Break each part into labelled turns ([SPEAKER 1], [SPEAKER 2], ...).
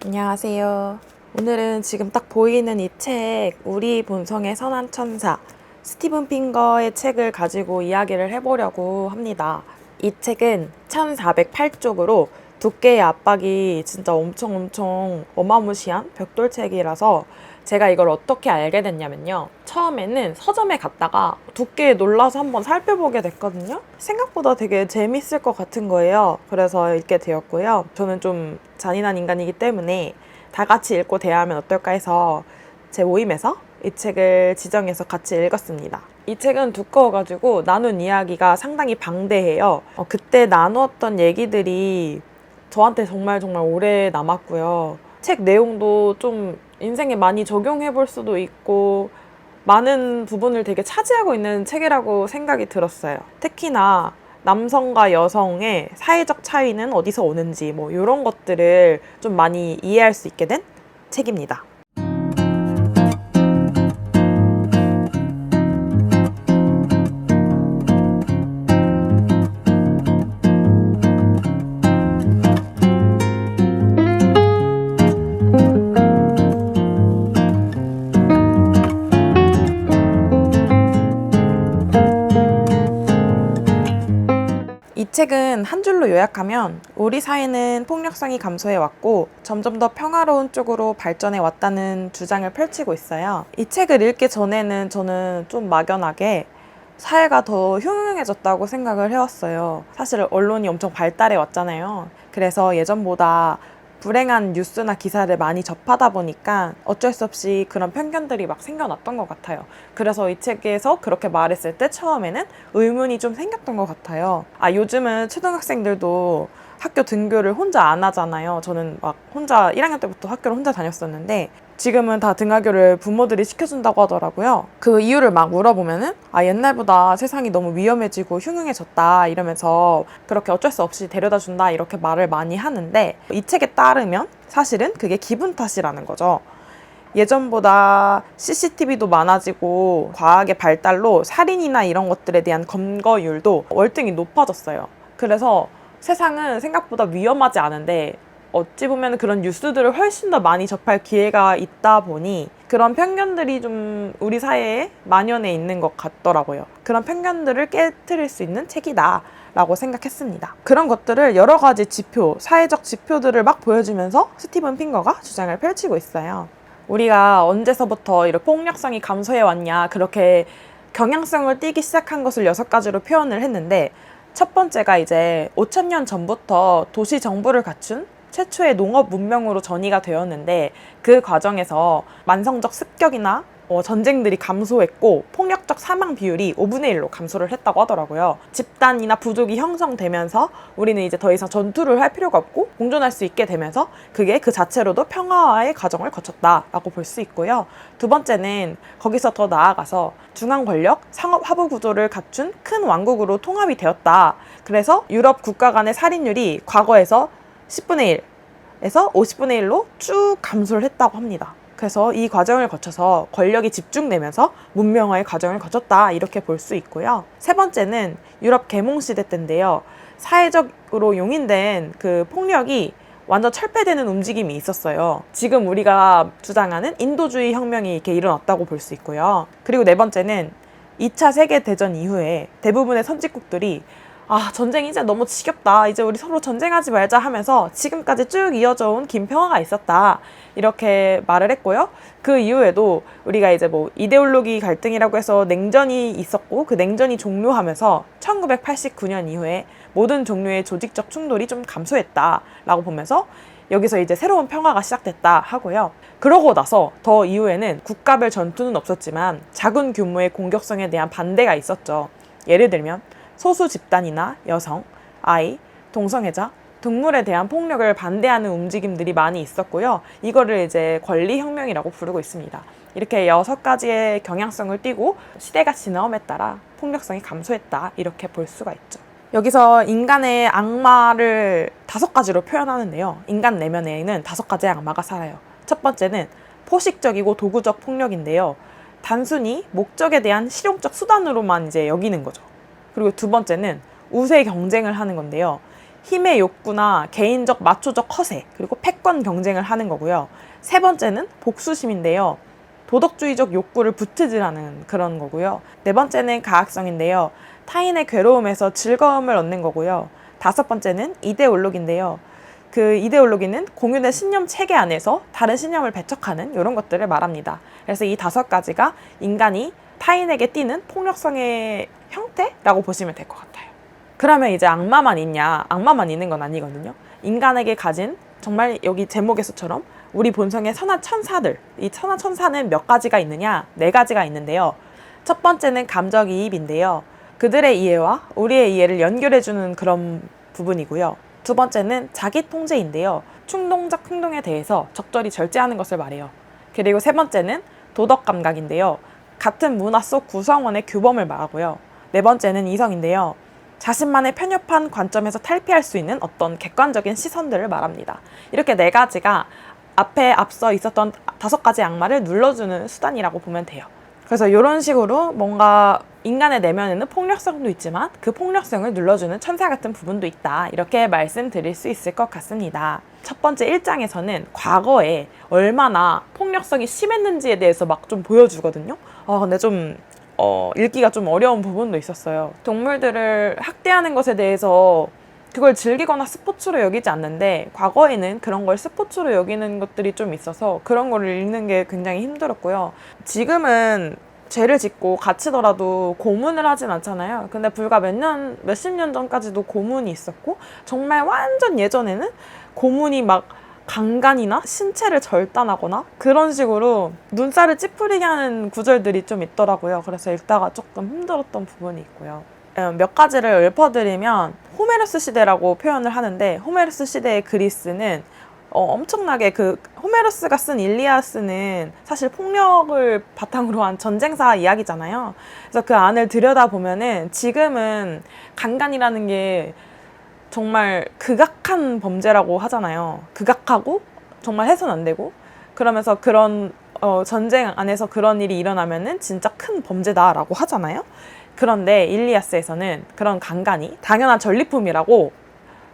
[SPEAKER 1] 안녕하세요. 오늘은 지금 딱 보이는 이 책, 우리 본성의 선한 천사, 스티븐 핑거의 책을 가지고 이야기를 해보려고 합니다. 이 책은 1408쪽으로 두께의 압박이 진짜 엄청 어마무시한 벽돌책이라서 제가 이걸 어떻게 알게 됐냐면요. 처음에는 서점에 갔다가 두께에 놀라서 한번 살펴보게 됐거든요. 생각보다 되게 재밌을 것 같은 거예요. 그래서 읽게 되었고요. 저는 좀 잔인한 인간이기 때문에 다 같이 읽고 대화하면 어떨까 해서 제 모임에서 이 책을 지정해서 같이 읽었습니다. 이 책은 두꺼워가지고 나눈 이야기가 상당히 방대해요. 그때 나누었던 얘기들이 저한테 정말 오래 남았고요. 책 내용도 좀 인생에 많이 적용해 볼 수도 있고 많은 부분을 되게 차지하고 있는 책이라고 생각이 들었어요. 특히나 남성과 여성의 사회적 차이는 어디서 오는지 뭐 이런 것들을 좀 많이 이해할 수 있게 된 책입니다. 이 책은 한 줄로 요약하면 우리 사회는 폭력성이 감소해 왔고 점점 더 평화로운 쪽으로 발전해 왔다는 주장을 펼치고 있어요. 이 책을 읽기 전에는 저는 좀 막연하게 사회가 더 흉흉해졌다고 생각을 해왔어요. 사실 언론이 엄청 발달해 왔잖아요. 그래서 예전보다 불행한 뉴스나 기사를 많이 접하다 보니까 어쩔 수 없이 그런 편견들이 막 생겨났던 것 같아요. 그래서 이 책에서 그렇게 말했을 때 처음에는 의문이 좀 생겼던 것 같아요. 요즘은 초등학생들도 학교 등교를 혼자 안 하잖아요. 저는 막 혼자 1학년 때부터 학교를 혼자 다녔었는데 지금은 다 등하교를 부모들이 시켜준다고 하더라고요. 그 이유를 막 물어보면은 옛날보다 세상이 너무 위험해지고 흉흉해졌다 이러면서 그렇게 어쩔 수 없이 데려다 준다 이렇게 말을 많이 하는데 이 책에 따르면 사실은 그게 기분 탓이라는 거죠. 예전보다 CCTV도 많아지고 과학의 발달로 살인이나 이런 것들에 대한 검거율도 월등히 높아졌어요. 그래서 세상은 생각보다 위험하지 않은데 어찌 보면 그런 뉴스들을 훨씬 더 많이 접할 기회가 있다 보니 그런 편견들이 좀 우리 사회에 만연해 있는 것 같더라고요. 그런 편견들을 깨트릴 수 있는 책이다 라고 생각했습니다. 그런 것들을 여러 가지 지표, 사회적 지표들을 막 보여주면서 스티븐 핑거가 주장을 펼치고 있어요. 우리가 언제서부터 이렇게 폭력성이 감소해 왔냐, 그렇게 경향성을 띠기 시작한 것을 6가지로 표현을 했는데 첫 번째가 이제 5,000년 전부터 도시 정부를 갖춘 최초의 농업 문명으로 전이가 되었는데 그 과정에서 만성적 습격이나 전쟁들이 감소했고 폭력적 사망 비율이 5분의 1로 감소를 했다고 하더라고요. 집단이나 부족이 형성되면서 우리는 이제 더 이상 전투를 할 필요가 없고 공존할 수 있게 되면서 그게 그 자체로도 평화의 과정을 거쳤다라고 볼 수 있고요. 두 번째는 거기서 더 나아가서 중앙 권력, 상업 하부 구조를 갖춘 큰 왕국으로 통합이 되었다. 그래서 유럽 국가 간의 살인율이 과거에서 10분의 1에서 50분의 1로 쭉 감소를 했다고 합니다. 그래서 이 과정을 거쳐서 권력이 집중되면서 문명화의 과정을 거쳤다 이렇게 볼 수 있고요. 세 번째는 유럽 계몽시대 때인데요. 사회적으로 용인된 그 폭력이 완전 철폐되는 움직임이 있었어요. 지금 우리가 주장하는 인도주의 혁명이 이렇게 일어났다고 볼 수 있고요. 그리고 네 번째는 2차 세계대전 이후에 대부분의 선진국들이 전쟁이 이제 너무 지겹다. 이제 우리 서로 전쟁하지 말자 하면서 지금까지 쭉 이어져 온 긴 평화가 있었다. 이렇게 말을 했고요. 그 이후에도 우리가 이제 뭐 이데올로기 갈등이라고 해서 냉전이 있었고 그 냉전이 종료하면서 1989년 이후에 모든 종류의 조직적 충돌이 좀 감소했다라고 보면서 여기서 이제 새로운 평화가 시작됐다 하고요. 그러고 나서 더 이후에는 국가별 전투는 없었지만 작은 규모의 공격성에 대한 반대가 있었죠. 예를 들면 소수 집단이나 여성, 아이, 동성애자, 동물에 대한 폭력을 반대하는 움직임들이 많이 있었고요. 이거를 이제 권리혁명이라고 부르고 있습니다. 이렇게 6가지의 경향성을 띠고 시대가 지나옴에 따라 폭력성이 감소했다 이렇게 볼 수가 있죠. 여기서 인간의 악마를 5가지로 표현하는데요. 인간 내면에는 5가지의 악마가 살아요. 첫 번째는 포식적이고 도구적 폭력인데요. 단순히 목적에 대한 실용적 수단으로만 이제 여기는 거죠. 그리고 두 번째는 우세 경쟁을 하는 건데요. 힘의 욕구나 개인적 마초적 허세, 그리고 패권 경쟁을 하는 거고요. 세 번째는 복수심인데요. 도덕주의적 욕구를 부트질하는 그런 거고요. 네 번째는 가학성인데요. 타인의 괴로움에서 즐거움을 얻는 거고요. 다섯 번째는 이데올로기인데요. 그 이데올로기는 공유된 신념 체계 안에서 다른 신념을 배척하는 이런 것들을 말합니다. 그래서 이 다섯 가지가 인간이 타인에게 띠는 폭력성의 형태라고 보시면 될 것 같아요. 그러면 이제 악마만 있냐? 악마만 있는 건 아니거든요. 인간에게 가진 정말 여기 제목에서처럼 우리 본성의 선한 천사들, 이 선한 천사는 몇 가지가 있느냐? 네 가지가 있는데요. 첫 번째는 감정이입인데요. 그들의 이해와 우리의 이해를 연결해주는 그런 부분이고요. 두 번째는 자기통제인데요. 충동적 행동에 대해서 적절히 절제하는 것을 말해요. 그리고 세 번째는 도덕감각인데요. 같은 문화 속 구성원의 규범을 말하고요. 네 번째는 이성인데요. 자신만의 편협한 관점에서 탈피할 수 있는 어떤 객관적인 시선들을 말합니다. 이렇게 네 가지가 앞서 있었던 다섯 가지 악마를 눌러주는 수단이라고 보면 돼요. 그래서 이런 식으로 뭔가 인간의 내면에는 폭력성도 있지만 그 폭력성을 눌러주는 천사 같은 부분도 있다. 이렇게 말씀드릴 수 있을 것 같습니다. 첫 번째 1장에서는 과거에 얼마나 폭력성이 심했는지에 대해서 막 좀 보여주거든요. 근데 좀 읽기가 좀 어려운 부분도 있었어요. 동물들을 학대하는 것에 대해서 그걸 즐기거나 스포츠로 여기지 않는데 과거에는 그런 걸 스포츠로 여기는 것들이 좀 있어서 그런 거를 읽는 게 굉장히 힘들었고요. 지금은 죄를 짓고 갇히더라도 고문을 하진 않잖아요. 근데 불과 몇십 년 전까지도 고문이 있었고 정말 완전 예전에는 고문이 막 강간이나 신체를 절단하거나 그런 식으로 눈살을 찌푸리게 하는 구절들이 좀 있더라고요. 그래서 읽다가 조금 힘들었던 부분이 있고요. 몇 가지를 읊어드리면 호메로스 시대라고 표현을 하는데 호메로스 시대의 그리스는 엄청나게 호메로스가 쓴 일리아스는 사실 폭력을 바탕으로 한 전쟁사 이야기잖아요. 그래서 그 안을 들여다보면은 지금은 강간이라는 게 정말 극악한 범죄라고 하잖아요. 극악하고 정말 해서는 안 되고 그러면서 그런 전쟁 안에서 그런 일이 일어나면은 진짜 큰 범죄다라고 하잖아요. 그런데 일리아스에서는 그런 강간이 당연한 전리품이라고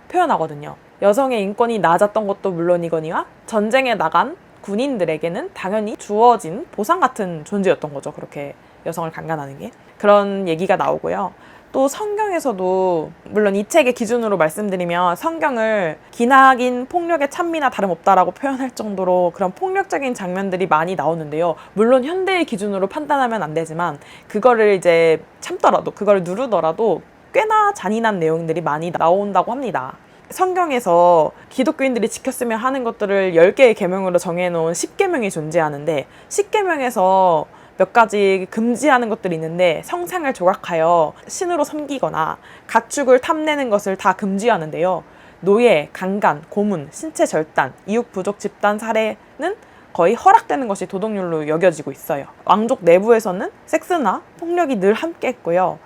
[SPEAKER 1] 표현하거든요. 여성의 인권이 낮았던 것도 물론이거니와 전쟁에 나간 군인들에게는 당연히 주어진 보상 같은 존재였던 거죠. 그렇게 여성을 강간하는 게. 그런 얘기가 나오고요. 또 성경에서도 물론 이 책의 기준으로 말씀드리면 성경을 기나긴 폭력의 찬미나 다름없다라고 표현할 정도로 그런 폭력적인 장면들이 많이 나오는데요. 물론 현대의 기준으로 판단하면 안 되지만 그거를 이제 참더라도 그걸 누르더라도 꽤나 잔인한 내용들이 많이 나온다고 합니다. 성경에서 기독교인들이 지켰으면 하는 것들을 10개의 계명으로 정해놓은 10계명이 존재하는데 10계명에서 몇 가지 금지하는 것들이 있는데 성상을 조각하여 신으로 섬기거나 가축을 탐내는 것을 다 금지하는데요. 노예, 강간, 고문, 신체 절단, 이웃 부족 집단 살해는 거의 허락되는 것이 도덕률로 여겨지고 있어요. 왕족 내부에서는 섹스나 폭력이 늘 함께 했고요.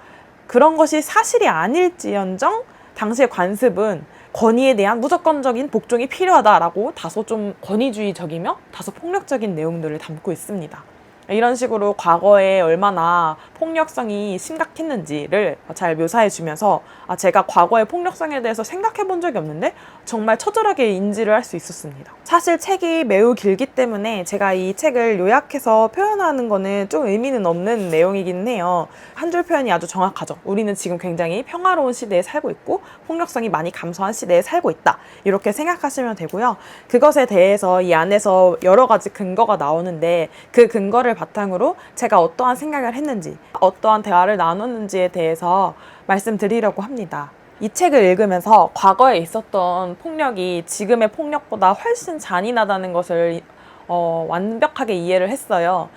[SPEAKER 1] 그런 것이 사실이 아닐지언정 당시의 관습은 권위에 대한 무조건적인 복종이 필요하다라고 다소 좀 권위주의적이며 다소 폭력적인 내용들을 담고 있습니다. 이런 식으로 과거에 얼마나 폭력성이 심각했는지를 잘 묘사해 주면서 제가 과거의 폭력성에 대해서 생각해 본 적이 없는데 정말 처절하게 인지를 할 수 있었습니다. 사실 책이 매우 길기 때문에 제가 이 책을 요약해서 표현하는 거는 좀 의미는 없는 내용이긴 해요. 한 줄 표현이 아주 정확하죠. 우리는 지금 굉장히 평화로운 시대에 살고 있고 폭력성이 많이 감소한 시대에 살고 있다. 이렇게 생각하시면 되고요. 그것에 대해서 이 안에서 여러 가지 근거가 나오는데 그 근거를 바탕으로 제가 어떠한 생각을 했는지 어떠한 대화를 나눴는지에 대해서 말씀드리려고 합니다. 이 책을 읽으면서 과거에 있었던 폭력이 지금의 폭력보다 훨씬 잔인하다는 것을 완벽하게 이해를 했어요.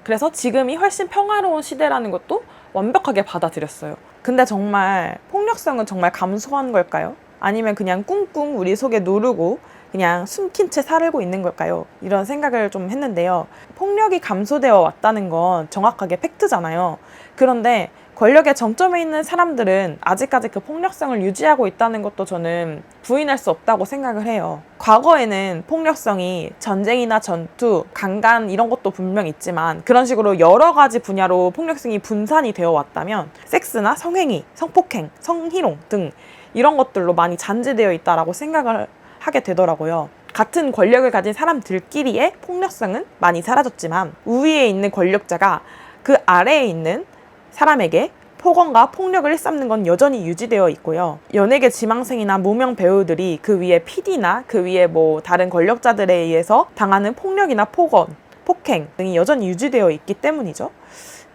[SPEAKER 1] 그래서 지금이 훨씬 평화로운 시대라는 것도 완벽하게 받아들였어요. 근데 정말 폭력성은 정말 감소한 걸까요? 아니면 그냥 꿍꿍 우리 속에 누르고 그냥 숨긴 채 살고 있는 걸까요? 이런 생각을 좀 했는데요. 폭력이 감소되어 왔다는 건 정확하게 팩트잖아요. 그런데 권력의 정점에 있는 사람들은 아직까지 그 폭력성을 유지하고 있다는 것도 저는 부인할 수 없다고 생각을 해요. 과거에는 폭력성이 전쟁이나 전투, 강간 이런 것도 분명 있지만 그런 식으로 여러 가지 분야로 폭력성이 분산이 되어 왔다면 섹스나 성행위, 성폭행, 성희롱 등 이런 것들로 많이 잔재되어 있다라고 생각을 하게 되더라고요. 같은 권력을 가진 사람들끼리의 폭력성은 많이 사라졌지만 우위에 있는 권력자가 그 아래에 있는 사람에게 폭언과 폭력을 일삼는 건 여전히 유지되어 있고요. 연예계 지망생이나 무명 배우들이 그 위에 PD나 그 위에 뭐 다른 권력자들에 의해서 당하는 폭력이나 폭언, 폭행 등이 여전히 유지되어 있기 때문이죠.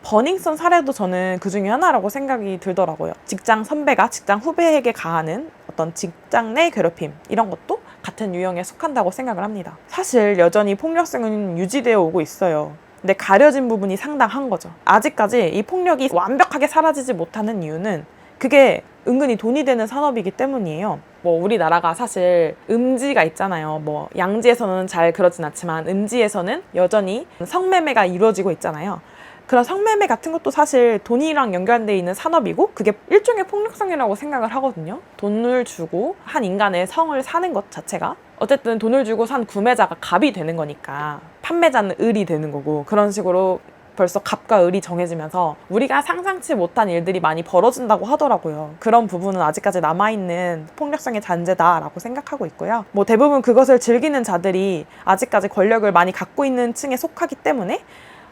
[SPEAKER 1] 버닝썬 사례도 저는 그 중에 하나라고 생각이 들더라고요. 직장 선배가 직장 후배에게 가하는 어떤 직장 내 괴롭힘, 이런 것도 같은 유형에 속한다고 생각을 합니다. 사실 여전히 폭력성은 유지되어 오고 있어요. 근데 가려진 부분이 상당한 거죠. 아직까지 이 폭력이 완벽하게 사라지지 못하는 이유는 그게 은근히 돈이 되는 산업이기 때문이에요. 뭐 우리나라가 사실 음지가 있잖아요. 뭐 양지에서는 잘 그러진 않지만 음지에서는 여전히 성매매가 이루어지고 있잖아요. 그런 성매매 같은 것도 사실 돈이랑 연관되어 있는 산업이고 그게 일종의 폭력성이라고 생각을 하거든요. 돈을 주고 한 인간의 성을 사는 것 자체가 어쨌든 돈을 주고 산 구매자가 갑이 되는 거니까 판매자는 을이 되는 거고, 그런 식으로 벌써 갑과 을이 정해지면서 우리가 상상치 못한 일들이 많이 벌어진다고 하더라고요. 그런 부분은 아직까지 남아있는 폭력성의 잔재다라고 생각하고 있고요. 뭐 대부분 그것을 즐기는 자들이 아직까지 권력을 많이 갖고 있는 층에 속하기 때문에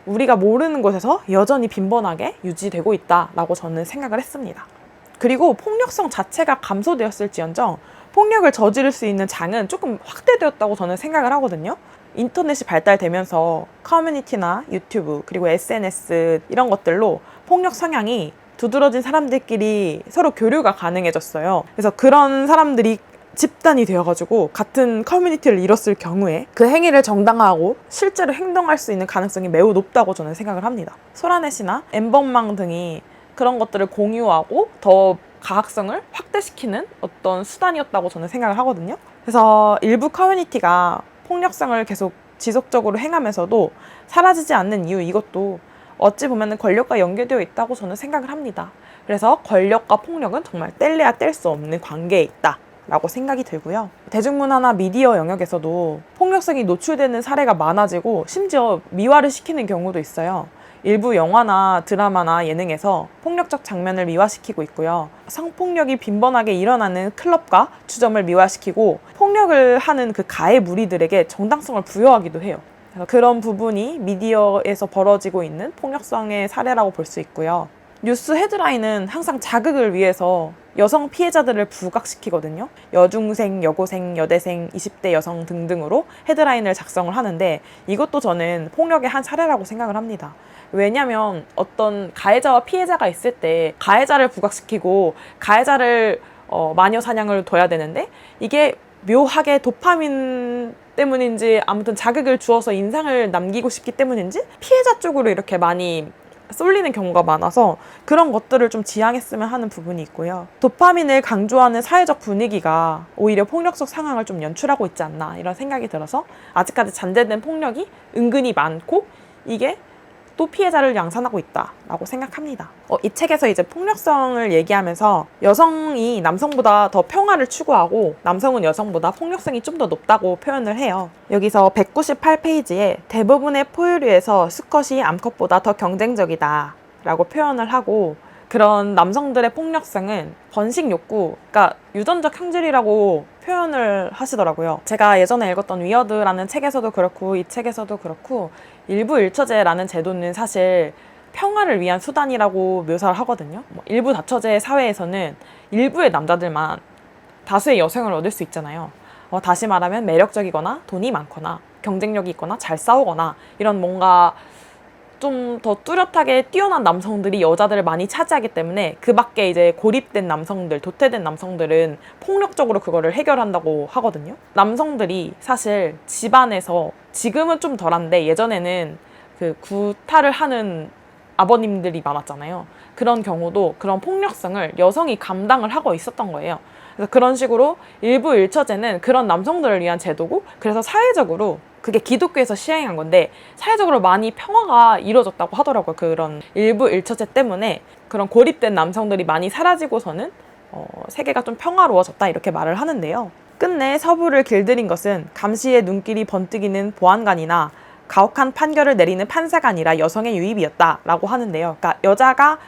[SPEAKER 1] 우리가 모르는 곳에서 여전히 빈번하게 유지되고 있다라고 저는 생각을 했습니다. 그리고 폭력성 자체가 감소되었을지언정 폭력을 저지를 수 있는 장은 조금 확대되었다고 저는 생각을 하거든요. 인터넷이 발달되면서 커뮤니티나 유튜브 그리고 SNS 이런 것들로 폭력 성향이 두드러진 사람들끼리 서로 교류가 가능해졌어요. 그래서 그런 사람들이 집단이 되어가지고 같은 커뮤니티를 이뤘을 경우에 그 행위를 정당화하고 실제로 행동할 수 있는 가능성이 매우 높다고 저는 생각을 합니다. 소라넷이나 엠번망 등이 그런 것들을 공유하고 더 가학성을 확대시키는 어떤 수단이었다고 저는 생각을 하거든요. 그래서 일부 커뮤니티가 폭력성을 계속 지속적으로 행하면서도 사라지지 않는 이유, 이것도 어찌 보면 권력과 연계되어 있다고 저는 생각을 합니다. 그래서 권력과 폭력은 정말 뗄래야 뗄 수 없는 관계에 있다 라고 생각이 들고요. 대중문화나 미디어 영역에서도 폭력성이 노출되는 사례가 많아지고 심지어 미화를 시키는 경우도 있어요. 일부 영화나 드라마나 예능에서 폭력적 장면을 미화시키고 있고요. 성폭력이 빈번하게 일어나는 클럽과 주점을 미화시키고 폭력을 하는 그 가해 무리들에게 정당성을 부여하기도 해요. 그래서 그런 부분이 미디어에서 벌어지고 있는 폭력성의 사례라고 볼 수 있고요. 뉴스 헤드라인은 항상 자극을 위해서 여성 피해자들을 부각시키거든요. 여중생, 여고생, 여대생, 20대 여성 등등으로 헤드라인을 작성을 하는데 이것도 저는 폭력의 한 사례라고 생각을 합니다. 왜냐하면 어떤 가해자와 피해자가 있을 때 가해자를 부각시키고 가해자를 마녀 사냥을 둬야 되는데 이게 묘하게 도파민 때문인지 아무튼 자극을 주어서 인상을 남기고 싶기 때문인지 피해자 쪽으로 이렇게 많이 쏠리는 경우가 많아서 그런 것들을 좀 지양했으면 하는 부분이 있고요. 도파민을 강조하는 사회적 분위기가 오히려 폭력적 상황을 좀 연출하고 있지 않나 이런 생각이 들어서 아직까지 잔재된 폭력이 은근히 많고 이게 또 피해자를 양산하고 있다라고 생각합니다. 이 책에서 이제 폭력성을 얘기하면서 여성이 남성보다 더 평화를 추구하고 남성은 여성보다 폭력성이 좀 더 높다고 표현을 해요. 여기서 198페이지에 대부분의 포유류에서 수컷이 암컷보다 더 경쟁적이다 라고 표현을 하고, 그런 남성들의 폭력성은 번식 욕구, 그러니까 유전적 형질이라고 표현을 하시더라고요. 제가 예전에 읽었던 위어드라는 책에서도 그렇고 이 책에서도 그렇고 일부 일처제라는 제도는 사실 평화를 위한 수단이라고 묘사를 하거든요. 일부 다처제 사회에서는 일부의 남자들만 다수의 여성을 얻을 수 있잖아요. 다시 말하면 매력적이거나 돈이 많거나 경쟁력이 있거나 잘 싸우거나 이런 뭔가 좀 더 뚜렷하게 뛰어난 남성들이 여자들을 많이 차지하기 때문에 그 밖에 이제 고립된 남성들, 도태된 남성들은 폭력적으로 그거를 해결한다고 하거든요. 남성들이 사실 집안에서 지금은 좀 덜한데 예전에는 그 구타를 하는 아버님들이 많았잖아요. 그런 경우도 그런 폭력성을 여성이 감당을 하고 있었던 거예요. 그래서 그런 식으로 일부 일처제는 그런 남성들을 위한 제도고, 그래서 사회적으로 그게 기독교에서 시행한 건데 사회적으로 많이 평화가 이루어졌다고 하더라고요. 그런 일부 일처제 때문에 그런 고립된 남성들이 많이 사라지고서는 세계가 좀 평화로워졌다 이렇게 말을 하는데요. 끝내 서부를 길들인 것은 감시의 눈길이 번뜩이는 보안관이나 가혹한 판결을 내리는 판사가 아니라 여성의 유입이었다라고 하는데요. 그러니까 여자가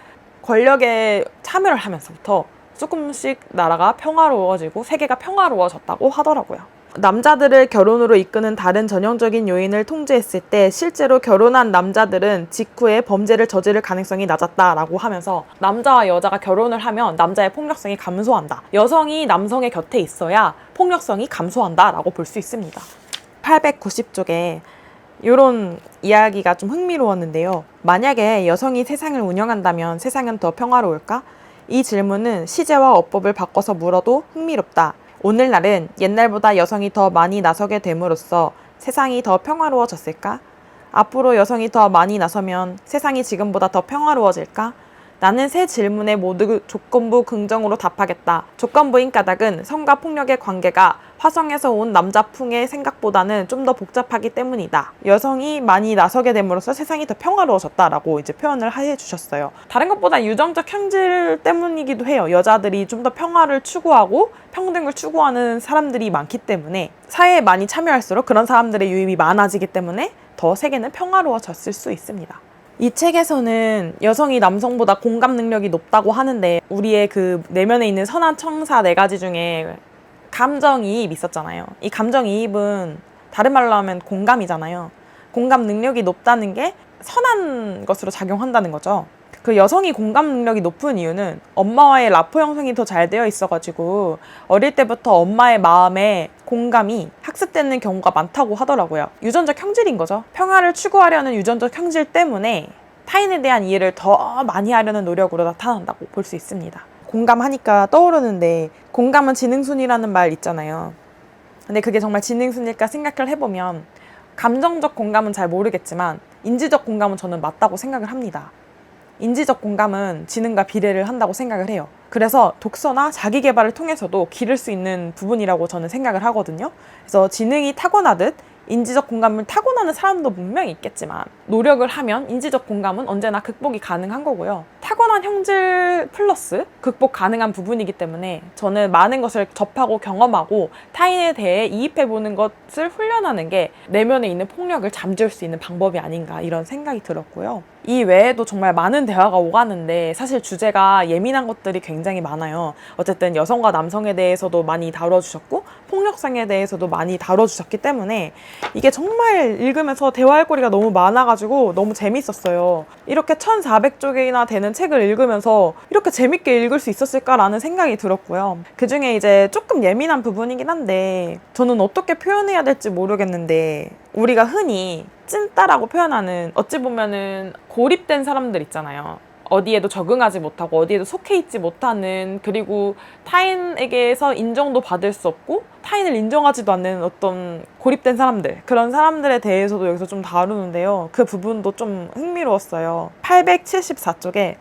[SPEAKER 1] 권력에 참여를 하면서부터 조금씩 나라가 평화로워지고 세계가 평화로워졌다고 하더라고요. 남자들을 결혼으로 이끄는 다른 전형적인 요인을 통제했을 때 실제로 결혼한 남자들은 직후에 범죄를 저지를 가능성이 낮았다라고 하면서 남자와 여자가 결혼을 하면 남자의 폭력성이 감소한다. 여성이 남성의 곁에 있어야 폭력성이 감소한다라고 볼 수 있습니다. 890쪽에 이런 이야기가 좀 흥미로웠는데요. 만약에 여성이 세상을 운영한다면 세상은 더 평화로울까? 이 질문은 시제와 어법을 바꿔서 물어도 흥미롭다. 오늘날은 옛날보다 여성이 더 많이 나서게 됨으로써 세상이 더 평화로워졌을까? 앞으로 여성이 더 많이 나서면 세상이 지금보다 더 평화로워질까? 나는 세 질문에 모두 조건부 긍정으로 답하겠다. 조건부인 까닭은 성과 폭력의 관계가 화성에서 온 남자풍의 생각보다는 좀 더 복잡하기 때문이다. 여성이 많이 나서게 됨으로써 세상이 더 평화로워졌다라고 이제 표현을 해주셨어요. 다른 것보다 유전적 형질 때문이기도 해요. 여자들이 좀 더 평화를 추구하고 평등을 추구하는 사람들이 많기 때문에 사회에 많이 참여할수록 그런 사람들의 유입이 많아지기 때문에 더 세계는 평화로워졌을 수 있습니다. 이 책에서는 여성이 남성보다 공감 능력이 높다고 하는데 우리의 그 내면에 있는 선한 청사 4가지 중에 감정이입이 있었잖아요. 이 감정이입은 다른 말로 하면 공감이잖아요. 공감 능력이 높다는 게 선한 것으로 작용한다는 거죠. 그 여성이 공감 능력이 높은 이유는 엄마와의 라포 형성이 더 잘 되어 있어가지고 어릴 때부터 엄마의 마음에 공감이 학습되는 경우가 많다고 하더라고요. 유전적 형질인 거죠. 평화를 추구하려는 유전적 형질 때문에 타인에 대한 이해를 더 많이 하려는 노력으로 나타난다고 볼 수 있습니다. 공감하니까 떠오르는데 공감은 지능순이라는 말 있잖아요. 근데 그게 정말 지능순일까 생각을 해보면 감정적 공감은 잘 모르겠지만 인지적 공감은 저는 맞다고 생각을 합니다. 인지적 공감은 지능과 비례를 한다고 생각을 해요. 그래서 독서나 자기 개발을 통해서도 기를 수 있는 부분이라고 저는 생각을 하거든요. 그래서 지능이 타고나듯 인지적 공감을 타고나는 사람도 분명히 있겠지만 노력을 하면 인지적 공감은 언제나 극복이 가능한 거고요. 타고난 형질 플러스 극복 가능한 부분이기 때문에 저는 많은 것을 접하고 경험하고 타인에 대해 이입해보는 것을 훈련하는 게 내면에 있는 폭력을 잠재울 수 있는 방법이 아닌가 이런 생각이 들었고요. 이 외에도 정말 많은 대화가 오가는데 사실 주제가 예민한 것들이 굉장히 많아요. 어쨌든 여성과 남성에 대해서도 많이 다뤄주셨고 폭력성에 대해서도 많이 다뤄주셨기 때문에 이게 정말 읽으면서 대화할 거리가 너무 많아가지고 너무 재밌었어요. 이렇게 1400쪽이나 되는 책을 읽으면서 이렇게 재밌게 읽을 수 있었을까라는 생각이 들었고요. 그중에 이제 조금 예민한 부분이긴 한데 저는 어떻게 표현해야 될지 모르겠는데 우리가 흔히 찐따라고 표현하는 어찌 보면은 고립된 사람들 있잖아요. 어디에도 적응하지 못하고 어디에도 속해 있지 못하는 그리고 타인에게서 인정도 받을 수 없고 타인을 인정하지도 않는 어떤 고립된 사람들 그런 사람들에 대해서도 여기서 좀 다루는데요. 그 부분도 좀 흥미로웠어요. 874쪽에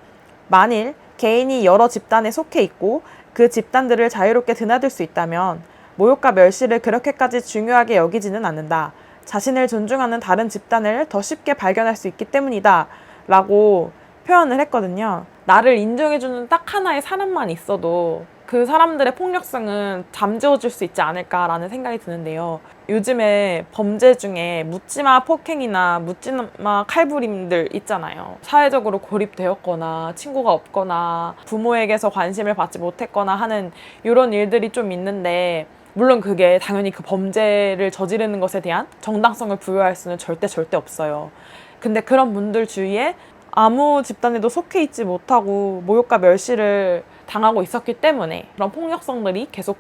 [SPEAKER 1] 만일 개인이 여러 집단에 속해 있고 그 집단들을 자유롭게 드나들 수 있다면 모욕과 멸시를 그렇게까지 중요하게 여기지는 않는다. 자신을 존중하는 다른 집단을 더 쉽게 발견할 수 있기 때문이다 라고 표현을 했거든요. 나를 인정해주는 딱 하나의 사람만 있어도 그 사람들의 폭력성은 잠재워줄 수 있지 않을까라는 생각이 드는데요. 요즘에 범죄 중에 묻지마 폭행이나 묻지마 칼부림들 있잖아요. 사회적으로 고립되었거나 친구가 없거나 부모에게서 관심을 받지 못했거나 하는 이런 일들이 좀 있는데 물론 그게 당연히 그 범죄를 저지르는 것에 대한 정당성을 부여할 수는 절대 없어요. 근데 그런 분들 주위에 아무 집단에도 속해 있지 못하고 모욕과 멸시를 당하고 있었기 때문에 그런 폭력성들이 계속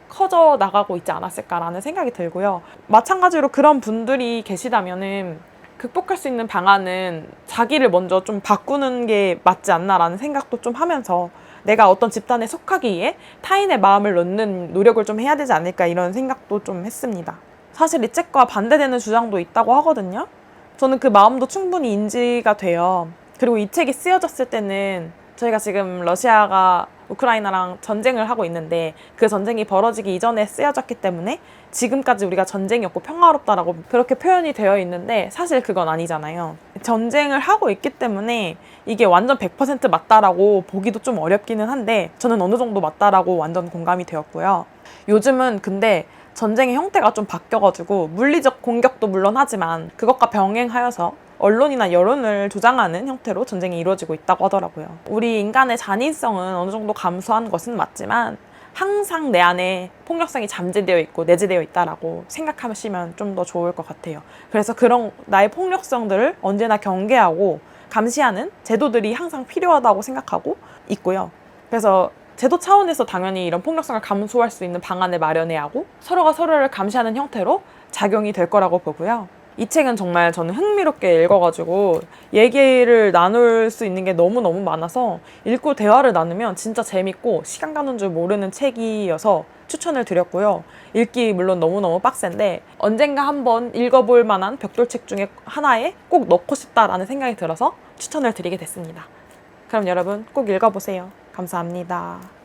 [SPEAKER 1] 커져 나가고 있지 않았을까라는 생각이 들고요. 마찬가지로 그런 분들이 계시다면은 극복할 수 있는 방안은 자기를 먼저 좀 바꾸는 게 맞지 않나라는 생각도 좀 하면서 내가 어떤 집단에 속하기 위해 타인의 마음을 넣는 노력을 좀 해야 되지 않을까 이런 생각도 좀 했습니다. 사실 이 책과 반대되는 주장도 있다고 하거든요. 저는 그 마음도 충분히 인지가 돼요. 그리고 이 책이 쓰여졌을 때는 저희가 지금 러시아가 우크라이나랑 전쟁을 하고 있는데 그 전쟁이 벌어지기 이전에 쓰여졌기 때문에 지금까지 우리가 전쟁이 없고 평화롭다라고 그렇게 표현이 되어 있는데 사실 그건 아니잖아요. 전쟁을 하고 있기 때문에 이게 완전 100% 맞다라고 보기도 좀 어렵기는 한데 저는 어느 정도 맞다라고 완전 공감이 되었고요. 요즘은 근데 전쟁의 형태가 좀 바뀌어가지고 물리적 공격도 물론 하지만 그것과 병행하여서 언론이나 여론을 조장하는 형태로 전쟁이 이루어지고 있다고 하더라고요. 우리 인간의 잔인성은 어느 정도 감소한 것은 맞지만 항상 내 안에 폭력성이 잠재되어 있고 내재되어 있다라고 생각하시면 좀 더 좋을 것 같아요. 그래서 그런 나의 폭력성들을 언제나 경계하고 감시하는 제도들이 항상 필요하다고 생각하고 있고요. 그래서 제도 차원에서 당연히 이런 폭력성을 감소할 수 있는 방안을 마련해야 하고 서로가 서로를 감시하는 형태로 작용이 될 거라고 보고요. 이 책은 정말 저는 흥미롭게 읽어가지고 얘기를 나눌 수 있는 게 너무너무 많아서 읽고 대화를 나누면 진짜 재밌고 시간 가는 줄 모르는 책이어서 추천을 드렸고요. 읽기 물론 너무너무 빡센데 언젠가 한번 읽어볼 만한 벽돌책 중에 하나에 꼭 넣고 싶다라는 생각이 들어서 추천을 드리게 됐습니다. 그럼 여러분 꼭 읽어보세요. 감사합니다.